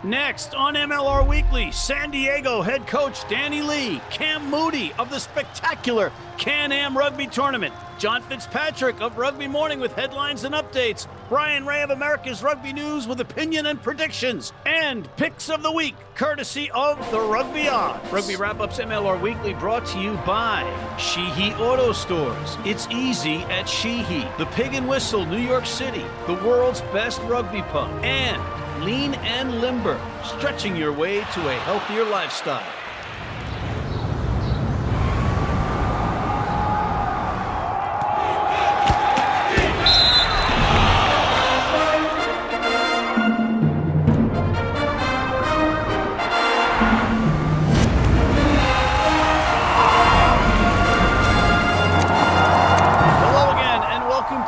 Next on MLR Weekly, San Diego head coach Danny Lee, Cam Moody of the spectacular Can-Am Rugby Tournament, John Fitzpatrick of Rugby Morning with headlines and updates, Bryan Ray of America's Rugby News with opinion and predictions, and picks of the week, courtesy of the Rugby Odds. Rugby Wrap-Up's MLR Weekly brought to you by Sheehy Auto Stores. It's easy at Sheehy. The Pig and Whistle, New York City, the world's best rugby pub, and Lean and Limber, stretching your way to a healthier lifestyle.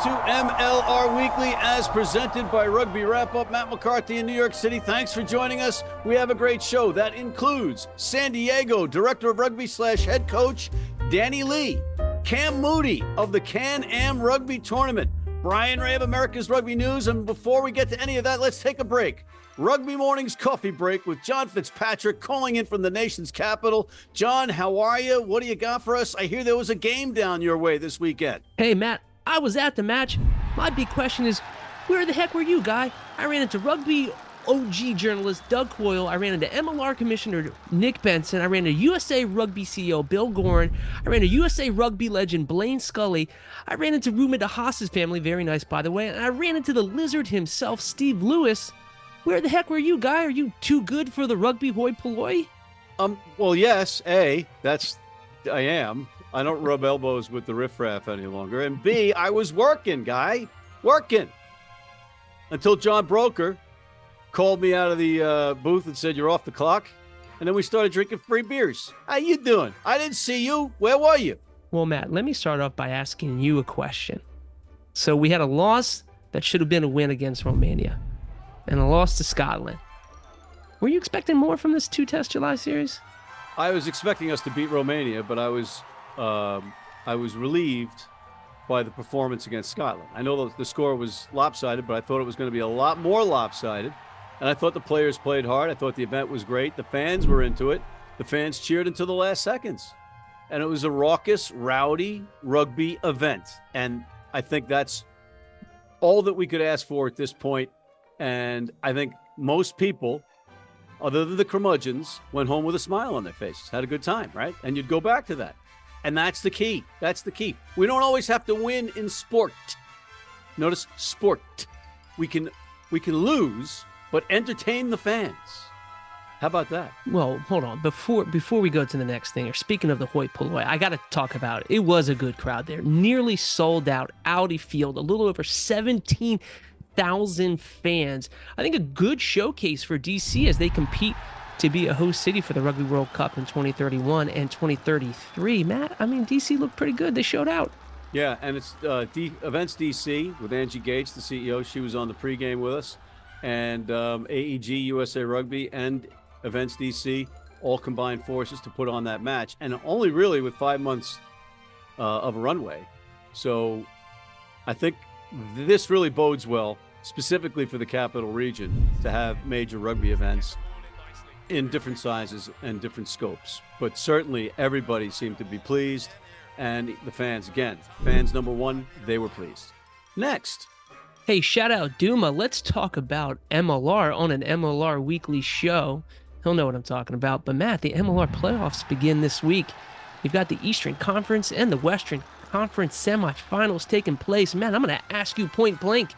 To MLR Weekly as presented by Rugby Wrap-Up. Matt McCarthy in New York City. Thanks for joining us. We have a great show that includes San Diego Director of Rugby / Head Coach Danny Lee, Cam Moody of the Can-Am Rugby Tournament, Bryan Ray of America's Rugby News. And before we get to any of that, let's take a break. Rugby Morning's coffee break with John Fitzpatrick calling in from the nation's capital. John, how are you? What do you got for us? I hear there was a game down your way this weekend. Hey, Matt. I was at the match. My big question is, where the heck were you, guy? I ran into Rugby OG journalist Doug Coyle. I ran into MLR Commissioner Nick Benson. I ran into USA Rugby CEO Bill Gorin. I ran into USA Rugby legend Blaine Scully. I ran into Ruma DeHaas's family, very nice, by the way. And I ran into the lizard himself, Steve Lewis. Where the heck were you, guy? Are you too good for the rugby hoi polloi? Well, yes. A, I am. I don't rub elbows with the riffraff any longer. And B, I was working, guy. Working. Until John Broker called me out of the booth and said, you're off the clock. And then we started drinking free beers. How you doing? I didn't see you. Where were you? Well, Matt, let me start off by asking you a question. So we had a loss that should have been a win against Romania and a loss to Scotland. Were you expecting more from this two-test July series? I was expecting us to beat Romania, but I was relieved by the performance against Scotland. I know the score was lopsided, but I thought it was going to be a lot more lopsided. And I thought the players played hard. I thought the event was great. The fans were into it. The fans cheered until the last seconds. And it was a raucous, rowdy rugby event. And I think that's all that we could ask for at this point. And I think most people, other than the curmudgeons, went home with a smile on their faces, had a good time, right? And you'd go back to that. And that's the key. That's the key. We don't always have to win in sport. Notice sport. We can lose, but entertain the fans. How about that? Well, hold on. Before we go to the next thing, or speaking of the hoi polloi, I got to talk about it. It was a good crowd there. Nearly sold out Audi Field. A little over 17,000 fans. I think a good showcase for DC as they compete to be a host city for the Rugby World Cup in 2031 and 2033. Matt, I mean, DC looked pretty good. They showed out. Yeah, and it's Events DC with Angie Gates, the CEO. She was on the pregame with us. And AEG, USA Rugby, and Events DC all combined forces to put on that match. And only really with 5 months of a runway. So I think this really bodes well, specifically for the capital region, to have major rugby events in different sizes and different scopes. But certainly everybody seemed to be pleased, and the fans, again, fans number one, they were pleased. Next. Hey, shout out Duma. Let's talk about MLR on an MLR Weekly show. He'll know what I'm talking about. But Matt, the MLR playoffs begin this week. You've got the Eastern Conference and the Western Conference semifinals taking place. Man, I'm going to ask you point blank,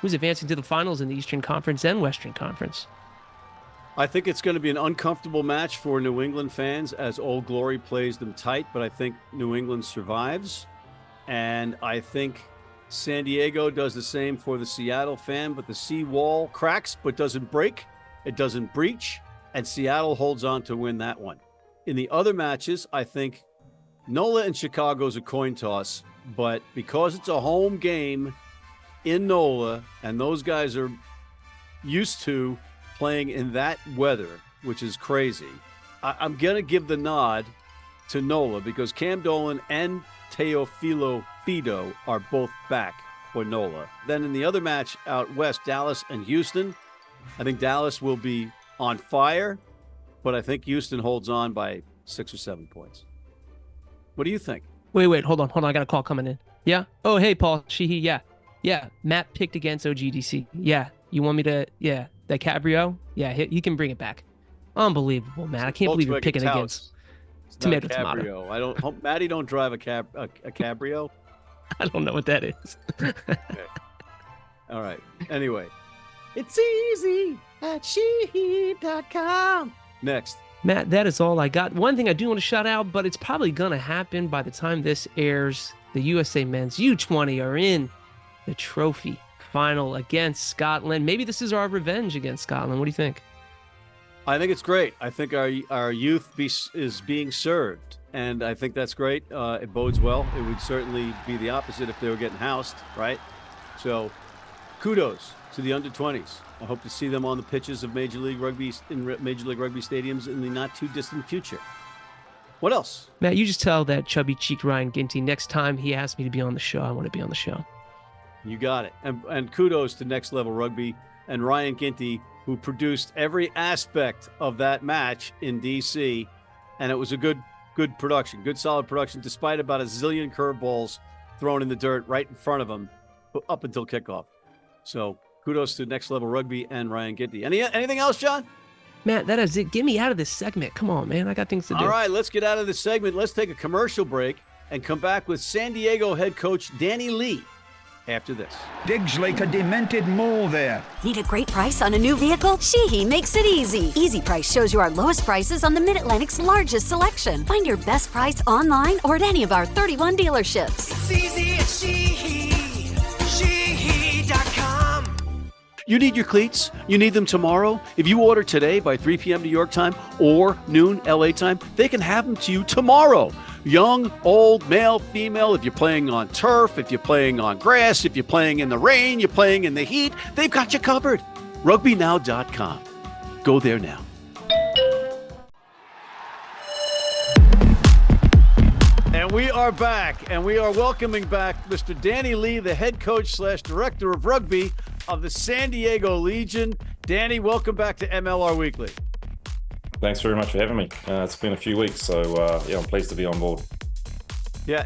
who's advancing to the finals in the Eastern Conference and Western Conference? I think it's going to be an uncomfortable match for New England fans as Old Glory plays them tight, but I think New England survives. And I think San Diego does the same for the Seattle fan, but the seawall cracks but doesn't break. It doesn't breach, and Seattle holds on to win that one. In the other matches, I think NOLA and Chicago's a coin toss, but because it's a home game in NOLA, and those guys are used to playing in that weather, which is crazy, I'm going to give the nod to NOLA because Cam Dolan and Teofilo Fido are both back for NOLA. Then in the other match out west, Dallas and Houston, I think Dallas will be on fire, but I think Houston holds on by 6 or 7 points. What do you think? Wait, hold on. I got a call coming in. Yeah? Oh, hey, Paul. Sheehy, yeah. Yeah, Matt picked against OGDC. Yeah, you want me to, that Cabrio? Yeah, he can bring it back. Unbelievable, Matt. I can't believe you're picking against tomato. Matty don't drive a Cabrio. I don't know what that is. Okay. All right. Anyway, it's easy at sheehy.com. Next. Matt, that is all I got. One thing I do want to shout out, but it's probably going to happen by the time this airs. The USA men's U20 are in the trophy final against Scotland. Maybe this is our revenge against Scotland. What do you think? I think it's great. I think our youth is being served, and I think that's great. It bodes well. It would certainly be the opposite if they were getting housed, right? So kudos to the under-20s. I hope to see them on the pitches of Major League Rugby in Major League Rugby stadiums in the not-too-distant future. What else? Matt, you just tell that chubby-cheeked Ryan Ginty next time he asks me to be on the show, I want to be on the show. You got it. And kudos to Next Level Rugby and Ryan Ginty, who produced every aspect of that match in D.C., and it was a good production, good solid production, despite about a zillion curveballs thrown in the dirt right in front of him up until kickoff. So kudos to Next Level Rugby and Ryan Ginty. Anything else, John? Matt, that is it. Get me out of this segment. Come on, man. I got things to do. All right, let's get out of this segment. Let's take a commercial break and come back with San Diego head coach Danny Lee after this. Digs like a demented mole there. Need a great price on a new vehicle? Sheehy makes it easy. Easy Price shows you our lowest prices on the Mid-Atlantic's largest selection. Find your best price online or at any of our 31 dealerships. It's easy at Sheehy. Sheehy.com. You need your cleats? You need them tomorrow? If you order today by 3 p.m. New York time or noon LA time, they can have them to you tomorrow. Young, old, male, female, if you're playing on turf, if you're playing on grass, if you're playing in the rain, you're playing in the heat, they've got you covered. RugbyNow.com. Go there now. And we are back, and we are welcoming back Mr. Danny Lee, the head coach / director of rugby of the San Diego Legion. Danny, welcome back to MLR Weekly. Thanks very much for having me. It's been a few weeks, so I'm pleased to be on board. Yeah,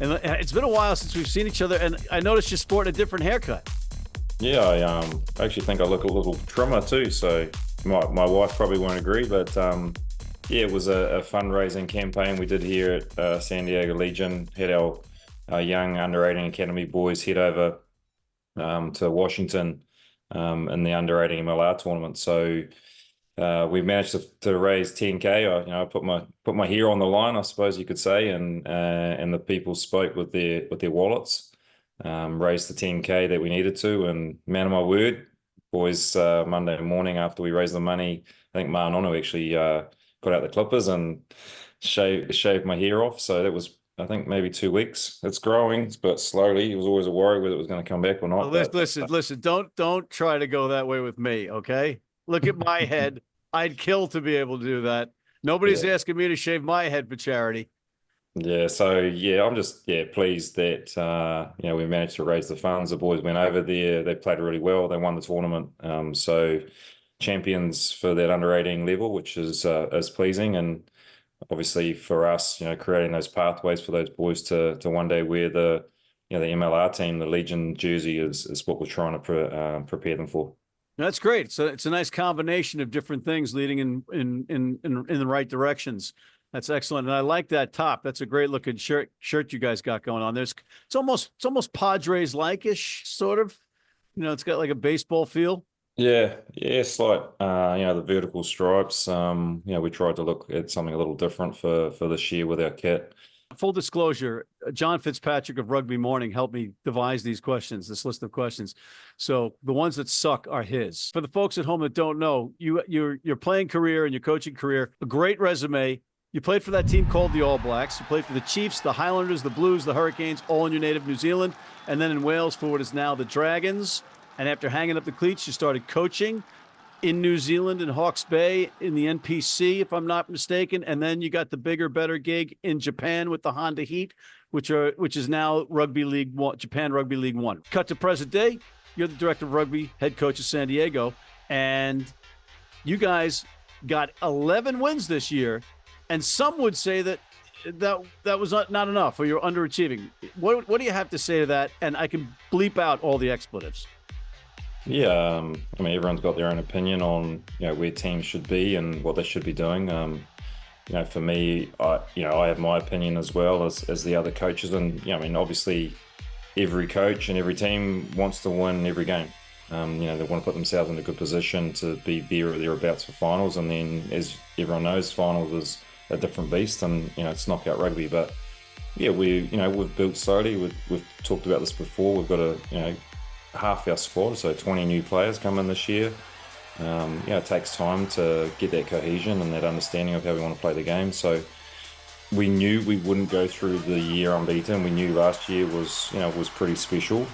it's been a while since we've seen each other, and I noticed you're sporting a different haircut. Yeah, I actually think I look a little trimmer too, so my wife probably won't agree, but it was a fundraising campaign we did here at San Diego Legion. Had our young under-18 academy boys head over to Washington in the under-18 MLR tournament. So we managed to raise 10K. I put my hair on the line, I suppose you could say, and the people spoke with their wallets. Raised the 10K that we needed to, and man of my word, boys, Monday morning after we raised the money, I think Ma Nono actually got out the clippers and shaved my hair off. So that was, I think, maybe 2 weeks. It's growing, but slowly. It was always a worry whether it was going to come back or not. Well, listen. Don't try to go that way with me, okay? Look at my head. I'd kill to be able to do that. Nobody's asking me to shave my head for charity. Yeah, so I'm just pleased that we managed to raise the funds. The boys went over there. They played really well. They won the tournament. So champions for that under-18 level, which is pleasing, and obviously for us, creating those pathways for those boys to one day wear the MLR team, the Legion jersey is what we're trying to prepare them for. That's great. So it's a nice combination of different things leading in the right directions. That's excellent, and I like that top. That's a great looking shirt you guys got going on. It's almost Padres like-ish, sort of. It's got like a baseball feel. Yeah, slight. The vertical stripes. We tried to look at something a little different for this year with our kit. Full disclosure, John Fitzpatrick of Rugby Morning helped me devise this list of questions. So the ones that suck are his. For the folks at home that don't know, your playing career and your coaching career, a great resume. You played for that team called the All Blacks. You played for the Chiefs, the Highlanders, the Blues, the Hurricanes, all in your native New Zealand, and then in Wales for what is now the Dragons. And after hanging up the cleats, you started coaching in New Zealand in Hawke's Bay in the NPC, if I'm not mistaken. And then you got the bigger, better gig in Japan with the Honda Heat, which is now Rugby League One, Japan Rugby League One. Cut to present day, you're the director of rugby, head coach of San Diego. And you guys got 11 wins this year, and some would say that was not enough, or you're underachieving. What do you have to say to that? And I can bleep out all the expletives. Yeah, I mean, everyone's got their own opinion on where teams should be and what they should be doing. For me, I have my opinion as well as the other coaches, and I mean, obviously, every coach and every team wants to win every game. They want to put themselves in a good position to be there or thereabouts for finals, and then, as everyone knows, finals is a different beast, and it's knockout rugby. But yeah, we've built slowly. We've talked about this before. We've got half our squad, so 20 new players come in this year. It takes time to get that cohesion and that understanding of how we want to play the game. So we knew we wouldn't go through the year unbeaten. We knew last year was pretty special.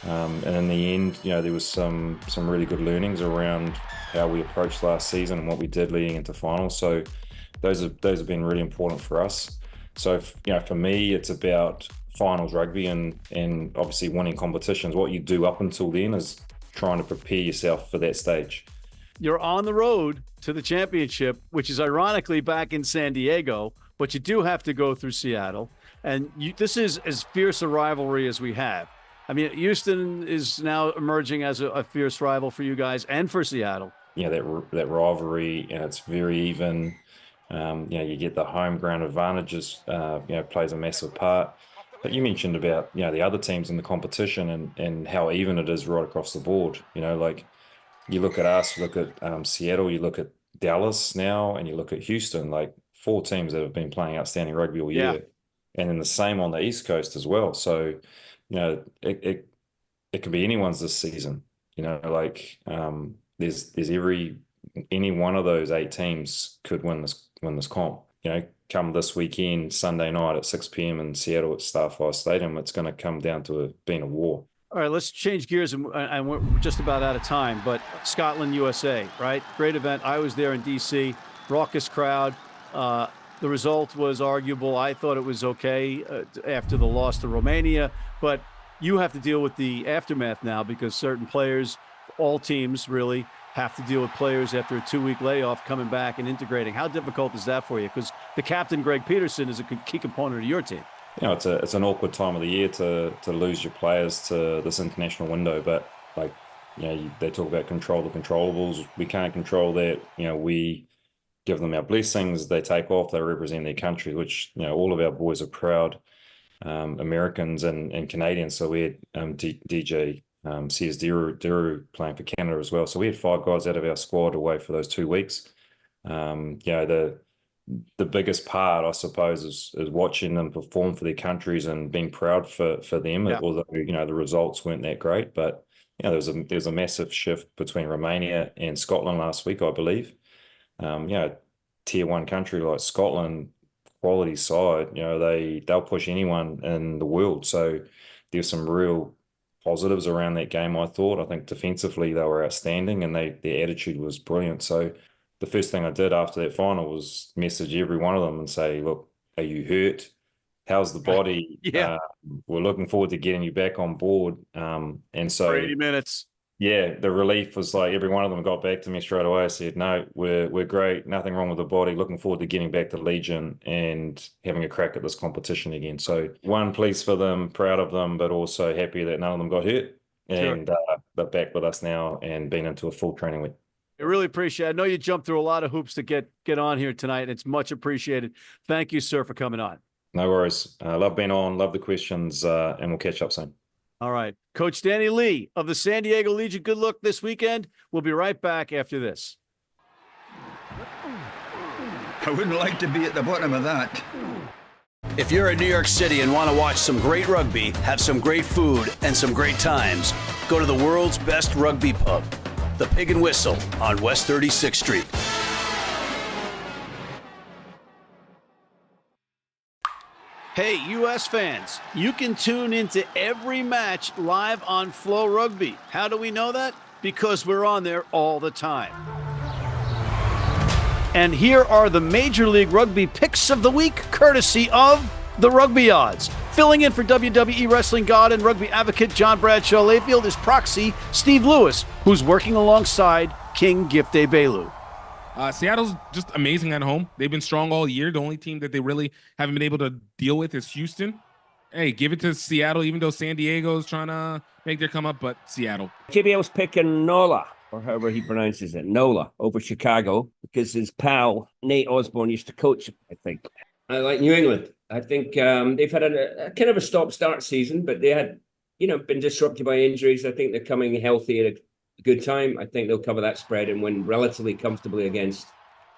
And in the end, there was some really good learnings around how we approached last season and what we did leading into finals. So those have been really important for us. So for me, it's about finals rugby and obviously winning competitions. What you do up until then is trying to prepare yourself for that stage. You're on the road to the championship, which is ironically back in San Diego, but you do have to go through Seattle. And this is as fierce a rivalry as we have. I mean, Houston is now emerging as a fierce rival for you guys and for Seattle. Yeah, that rivalry, and it's very even. You get the home ground advantages, plays a massive part. But you mentioned about, the other teams in the competition and how even it is right across the board. Like you look at us, you look at Seattle, you look at Dallas now, and you look at Houston, like 4 teams that have been playing outstanding rugby all year. And then the same on the East Coast as well. So, it can be anyone's this season. There's any one of those 8 teams could win this comp. Come this weekend, Sunday night at 6 p.m. in Seattle at Starfire Stadium, it's going to come down to being a war. All right, let's change gears, and we're just about out of time. But Scotland, USA, right? Great event. I was there in D.C., raucous crowd. The result was arguable. I thought it was okay after the loss to Romania, but you have to deal with the aftermath now because certain players, all teams really, have to deal with players after a 2-week layoff coming back and integrating. How difficult is that for you? Because the captain, Greg Peterson, is a key component of your team. It's an awkward time of the year to lose your players to this international window, but they talk about control the controllables. We can't control that. We give them our blessings. They take off. They represent their country, which all of our boys are proud Americans and Canadians. So we had DJ CS Deru playing for Canada as well. So we had 5 guys out of our squad away for those 2 weeks. The biggest part, I suppose, is watching them perform for their countries and being proud for them. Yeah. Although the results weren't that great, but there's a massive shift between Romania and Scotland last week, I believe. Tier 1 country like Scotland, quality side, they'll push anyone in the world. So there's some real positives around that game. I think defensively they were outstanding and their attitude was brilliant. So the first thing I did after that final was message every one of them and say, look, are you hurt? How's the body? Yeah. We're looking forward to getting you back on board. And so for 80 minutes. Yeah, the relief was like every one of them got back to me straight away. I said, no, we're great. Nothing wrong with the body. Looking forward to getting back to Legion and having a crack at this competition again. So one, pleased for them, proud of them, but also happy that none of them got hurt. And they're back with us now and been into a full training week. I really appreciate it. I know you jumped through a lot of hoops to get on here tonight. It's much appreciated. Thank you, sir, for coming on. No worries. Love being on, love the questions, and we'll catch up soon. All right. Coach Danny Lee of the San Diego Legion, good luck this weekend. We'll be right back after this. I wouldn't like to be at the bottom of that. If you're in New York City and want to watch some great rugby, have some great food, and some great times, go to the world's best rugby pub, the Pig and Whistle on West 36th Street. Hey, U.S. fans, you can tune into every match live on Flow Rugby. How do we know that? Because we're on there all the time. And here are the Major League Rugby picks of the week, courtesy of the Rugby Odds. Filling in for WWE Wrestling God and Rugby advocate John Bradshaw Layfield is proxy Steve Lewis, who's working alongside King Gifte Belu. Seattle's just amazing at home. They've been strong all year. The only team that they really haven't been able to deal with is Houston. Hey, give it to Seattle, even though San Diego's trying to make their come up, but Seattle. JBL's picking Nola, or however he pronounces it, Nola, over Chicago, because his pal, Nate Osborne, used to coach him, I think. I like New England. I think they've had a kind of a stop-start season, but they had, been disrupted by injuries. I think they're coming healthy at a good time. I think they'll cover that spread and win relatively comfortably against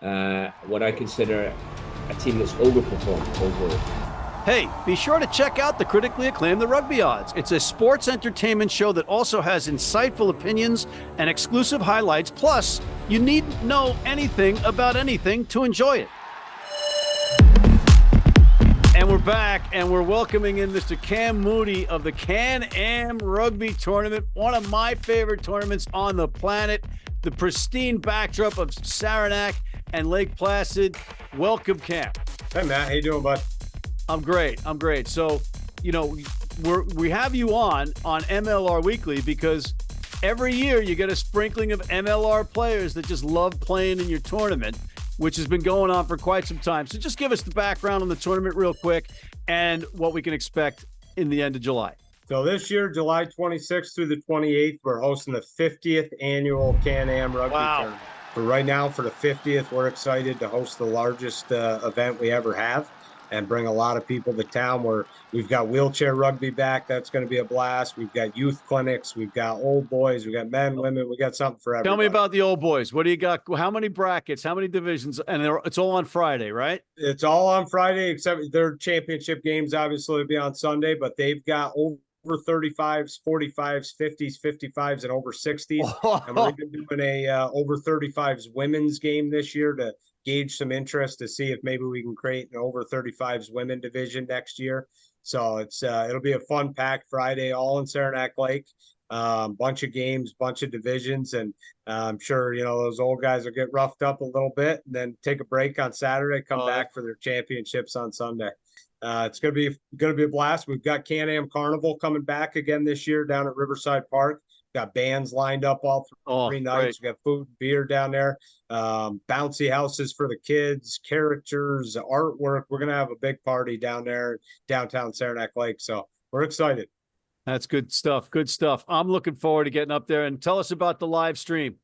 what I consider a team that's overperformed overall. Hey, be sure to check out the critically acclaimed The Rugby Odds. It's a sports entertainment show that also has insightful opinions and exclusive highlights. Plus, you needn't know anything about anything to enjoy it. And we're back, and we're welcoming in Mr. Cam Moody of the Can-Am Rugby Tournament, one of my favorite tournaments on the planet. The pristine backdrop of Saranac and Lake Placid. Welcome, Cam. Hey, Matt. How you doing, bud? I'm great. So, we have you on MLR Weekly because every year you get a sprinkling of MLR players that just love playing in your tournament, which has been going on for quite some time. So just give us the background on the tournament real quick and what we can expect in the end of July. So this year, July 26th through the 28th, we're hosting the 50th annual Can-Am Rugby Tournament. But right now, for the 50th, we're excited to host the largest event we ever have and bring a lot of people to town. We've got wheelchair rugby back. That's going to be a blast. We've got youth clinics. We've got old boys. We've got men, women. We got something for everybody. Tell me about the old boys. What do you got? How many brackets? How many divisions? And it's all on Friday, right? It's all on Friday, except their championship games obviously will be on Sunday, but they've got over 35s, 45s, 50s, 55s, and over 60s. And we're even doing a over 35s women's game this year to gauge some interest to see if maybe we can create an over 35s women division next year. So it'll be a fun packed Friday, all in Saranac Lake. Bunch of games, bunch of divisions, and I'm sure those old guys will get roughed up a little bit and then take a break on Saturday, come back for their championships on Sunday. It's gonna be a blast. We've got Can-Am Carnival coming back again this year down at Riverside Park. Got bands lined up all three nights. We got food and beer down there. Bouncy houses for the kids, characters, artwork. We're gonna have a big party down there, downtown Saranac Lake. So we're excited. That's good stuff. Good stuff. I'm looking forward to getting up there. And tell us about the live stream.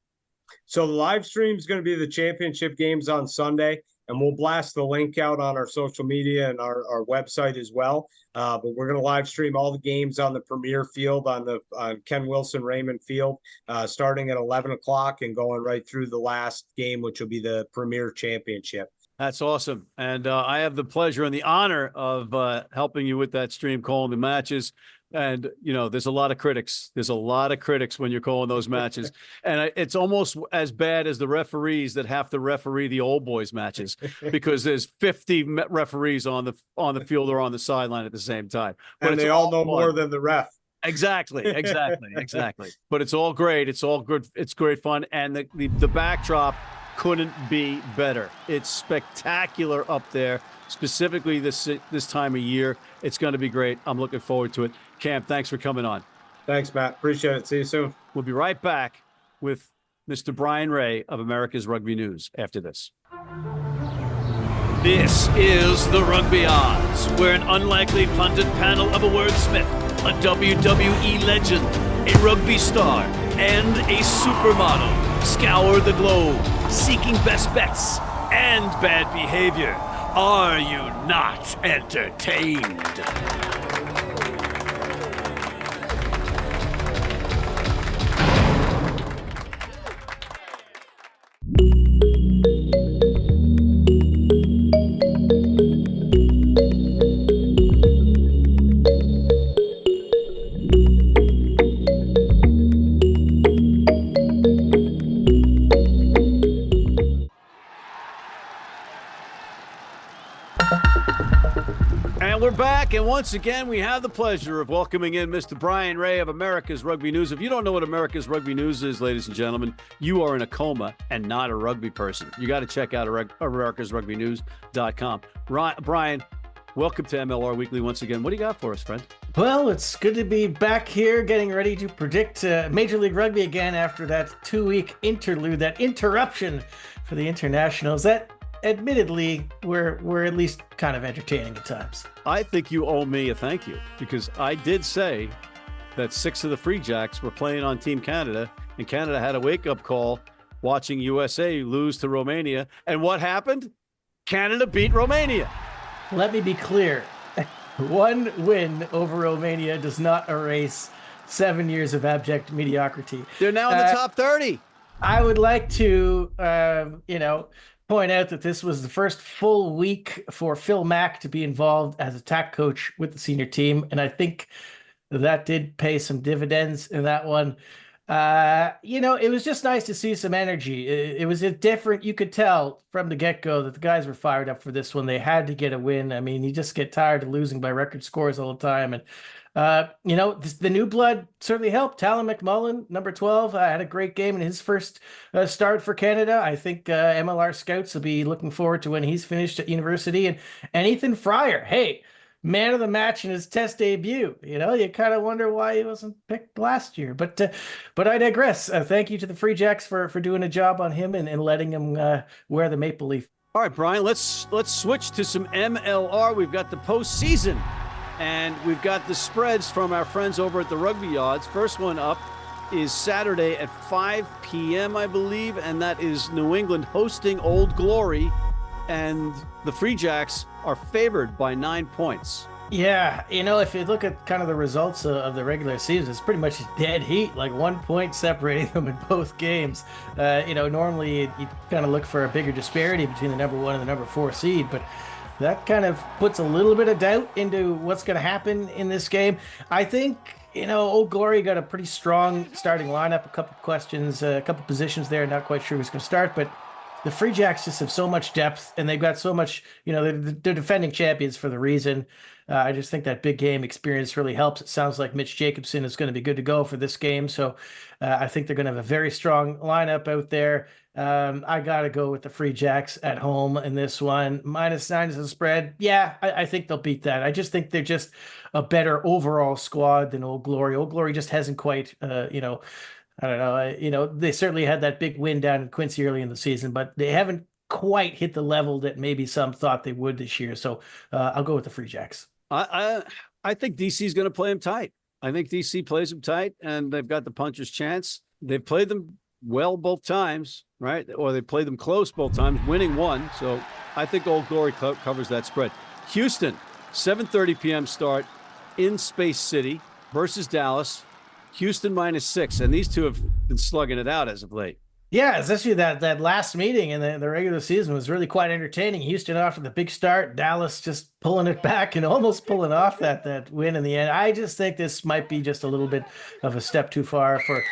So the live stream is going to be the championship games on Sunday, and we'll blast the link out on our social media and our website as well. But we're going to live stream all the games on the Premier Field on Ken Wilson Raymond Field, starting at 11 o'clock and going right through the last game, which will be the Premier Championship. That's awesome. And I have the pleasure and the honor of helping you with that stream, calling the matches. And, there's a lot of critics. There's a lot of critics when you're calling those matches. And it's almost as bad as the referees that have to referee the old boys matches because there's 50 referees on the field or on the sideline at the same time. But and they all know more than the ref. Exactly. But it's all great. It's all good. It's great fun. And the backdrop couldn't be better. It's spectacular up there, specifically this time of year. It's going to be great. I'm looking forward to it. Cam, thanks for coming on. Thanks, Matt. Appreciate it. See you soon. We'll be right back with Mr. Bryan Ray of America's Rugby News after this. This is the Rugby Odds, where an unlikely pundit panel of a wordsmith, a WWE legend, a rugby star, and a supermodel scour the globe, seeking best bets and bad behavior. Are you not entertained? We're back, and once again, we have the pleasure of welcoming in Mr. Bryan Ray of America's Rugby News. If you don't know what America's Rugby News is, ladies and gentlemen, you are in a coma and not a rugby person. You got to check out americasrugbynews.com. Bryan, Welcome to MLR Weekly once again. What do you got for us, friend? Well, it's good to be back here getting ready to predict Major League Rugby again after that 2-week interlude, that interruption for the internationals. That admittedly were at least kind of entertaining at times. I think you owe me a thank you because I did say that 6 of the Free Jacks were playing on Team Canada, and Canada had a wake-up call watching USA lose to Romania. And what happened? Canada beat Romania. Let me be clear. One win over Romania does not erase 7 years of abject mediocrity. They're now in the top 30. I would like to, point out that this was the first full week for Phil Mack to be involved as attack coach with the senior team. And I think that did pay some dividends in that one. It was just nice to see some energy. It was a different, you could tell from the get-go that the guys were fired up for this one. They had to get a win. I mean, you just get tired of losing by record scores all the time. And, the new blood certainly helped. Talon McMullen, number 12, had a great game in his first start for Canada. I think MLR scouts will be looking forward to when he's finished at university. And Ethan Fryer, hey, man of the match in his test debut. You kind of wonder why he wasn't picked last year. But I digress. Thank you to the Free Jacks for doing a job on him and letting him wear the maple leaf. All right, Brian, let's switch to some MLR. We've got the postseason, and we've got the spreads from our friends over at the Rugby Odds. First one up is Saturday at 5 p.m., I believe, and that is New England hosting Old Glory, and the Free Jacks are favored by 9 points. Yeah, if you look at kind of the results of the regular season, it's pretty much dead heat, like 1 point separating them in both games. Normally you kind of look for a bigger disparity between the number 1 and the number 4 seed, but that kind of puts a little bit of doubt into what's going to happen in this game. I think, Old Glory got a pretty strong starting lineup, a couple questions, a couple positions there, not quite sure who's going to start, but the Free Jacks just have so much depth, and they've got so much, they're defending champions for the reason. I just think that big game experience really helps. It sounds like Mitch Jacobson is going to be good to go for this game. So I think they're going to have a very strong lineup out there. I got to go with the Free Jacks at home in this one. -9 is the spread. Yeah, I think they'll beat that. I just think they're just a better overall squad than Old Glory. Old Glory just hasn't quite, I don't know. They certainly had that big win down in Quincy early in the season, but they haven't quite hit the level that maybe some thought they would this year. So I'll go with the Free Jacks. I think DC is going to play them tight. I think DC plays them tight, and they've got the puncher's chance. They've played them well both times, right? Or they played them close both times, winning one. So I think Old Glory covers that spread. Houston, 7:30 p.m. start in Space City versus Dallas. Houston -6, and these two have been slugging it out as of late. Yeah, especially that last meeting in the regular season was really quite entertaining. Houston off to the big start, Dallas just pulling it back and almost pulling off that win in the end. I just think this might be just a little bit of a step too far for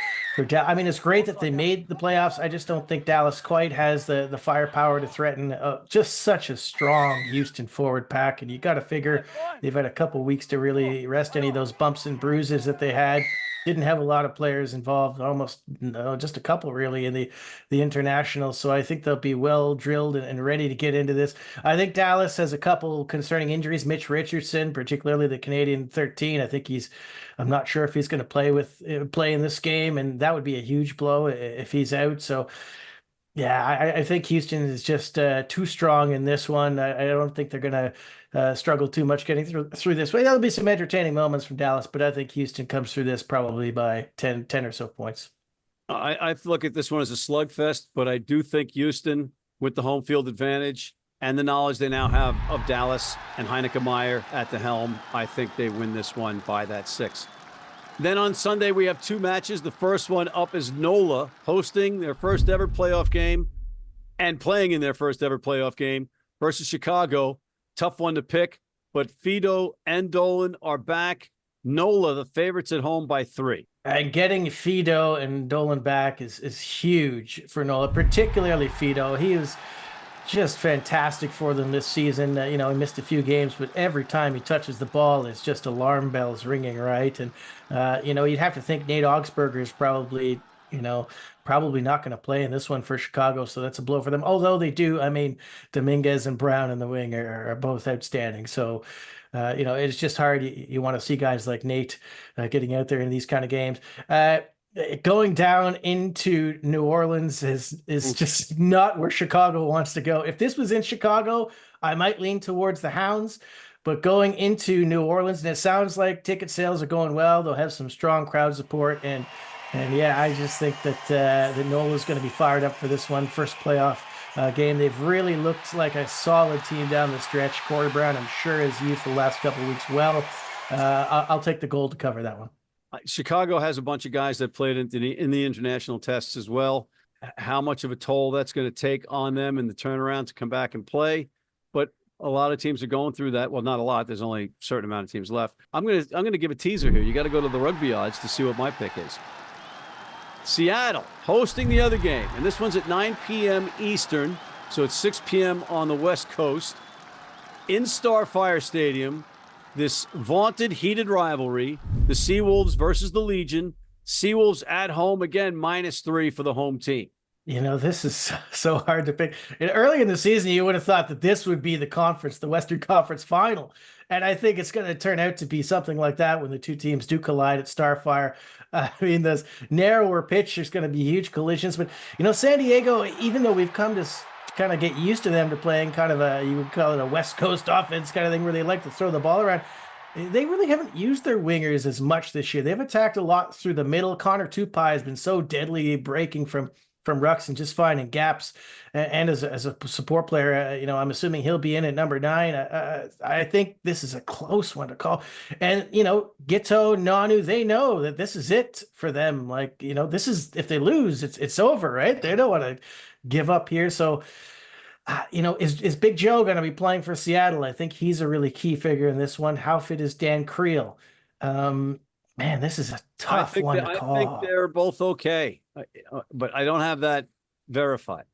Dallas. I mean, it's great that they made the playoffs. I just don't think Dallas quite has the firepower to threaten just such a strong Houston forward pack. And you got to figure they've had a couple weeks to really rest any of those bumps and bruises that they had. Didn't have a lot of players involved, just a couple really in the internationals. So I think they'll be well drilled and ready to get into this. I think Dallas has a couple concerning injuries. Mitch Richardson, particularly the Canadian 13. I think I'm not sure if he's going to play in this game, and that would be a huge blow if he's out. So yeah, I think Houston is just too strong in this one. I don't think they're going to struggle too much getting through this way. There'll be some entertaining moments from Dallas, but I think Houston comes through this probably by 10 or so points. I look at this one as a slugfest, but I do think Houston, with the home field advantage and the knowledge they now have of Dallas and Heineke Meyer at the helm, I think they win this one by that 6. Then on Sunday, we have 2 matches. The first one up is NOLA hosting their first ever playoff game and playing in their first ever playoff game versus Chicago. Tough one to pick, but Fido and Dolan are back. NOLA, the favorites at home by 3. And getting Fido and Dolan back is huge for NOLA, particularly Fido. He was just fantastic for them this season. He missed a few games, but every time he touches the ball, it's just alarm bells ringing, right? And, you'd have to think Nate Augsburger is probably Probably not going to play in this one for Chicago, so that's a blow for them. Although they do, Dominguez and Brown in the wing are both outstanding. So, it's just hard. You want to see guys like Nate getting out there in these kind of games. Going down into New Orleans is just not where Chicago wants to go. If this was in Chicago, I might lean towards the Hounds. But going into New Orleans, and it sounds like ticket sales are going well. They'll have some strong crowd support, and yeah, I just think that Nola's going to be fired up for this one, first playoff game. They've really looked like a solid team down the stretch. Corey Brown, I'm sure, has used the last couple of weeks well. I'll take the gold to cover that one. Chicago has a bunch of guys that played in the international tests as well. How much of a toll that's going to take on them in the turnaround to come back and play, but a lot of teams are going through that. Well, not a lot. There's only a certain amount of teams left. I'm gonna give a teaser here. You got to go to the Rugby Odds to see what my pick is. Seattle hosting the other game, and this one's at 9 p.m. Eastern, so it's 6 p.m. on the West Coast in Starfire Stadium. This vaunted heated rivalry, the Seawolves versus the Legion. Seawolves at home again, -3 for the home team. This is so hard to pick. And early in the season, you would have thought that this would be the Western Conference final. And I think it's going to turn out to be something like that when the two teams do collide at Starfire. Those narrower pitch, there's going to be huge collisions. But, San Diego, even though we've come to kind of get used to them to playing kind of you would call it a West Coast offense kind of thing where they like to throw the ball around, they really haven't used their wingers as much this year. They've attacked a lot through the middle. Connor Tupai has been so deadly breaking from rucks and just finding gaps, and as a support player, I'm assuming he'll be in at number 9. I think this is a close one to call, and Gito, Nanu, they know that this is it for them. This is, if they lose, it's over, right? They don't want to give up here. So, is Big Joe going to be playing for Seattle? I think he's a really key figure in this one. How fit is Dan Creel? Man, this is a tough one to call. I think they're both okay, but I don't have that verified.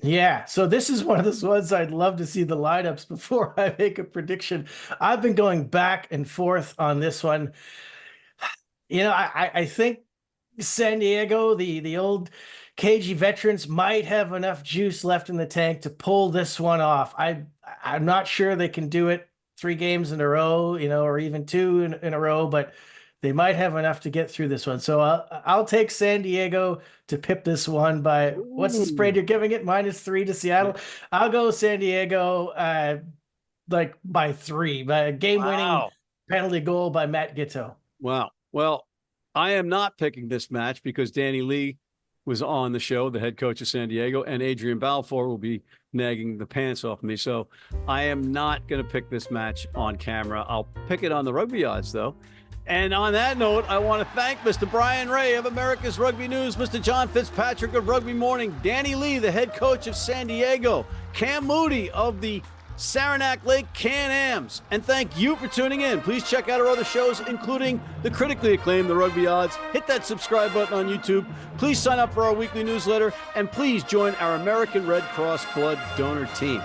Yeah, so this is one of those ones I'd love to see the lineups before I make a prediction. I've been going back and forth on this one. I think San Diego, the old cagey veterans, might have enough juice left in the tank to pull this one off. I'm not sure they can do it 3 games in a row, or even 2 in a row, but they might have enough to get through this one. So I'll take San Diego to pip this one by, what's the spread you're giving it? -3 to Seattle. I'll go San Diego by 3, by a game-winning penalty goal by Matt Gito. Wow. Well, I am not picking this match because Danny Lee was on the show, the head coach of San Diego, and Adrian Balfour will be nagging the pants off me. So I am not going to pick this match on camera. I'll pick it on the Rugby Odds, though. And on that note, I want to thank Mr. Bryan Ray of America's Rugby News, Mr. John Fitzpatrick of Rugby Morning, Danny Lee, the head coach of San Diego, Cam Moody of the Saranac Lake Can-Ams. And thank you for tuning in. Please check out our other shows, including the critically acclaimed The Rugby Odds. Hit that subscribe button on YouTube. Please sign up for our weekly newsletter. And please join our American Red Cross Blood Donor Team.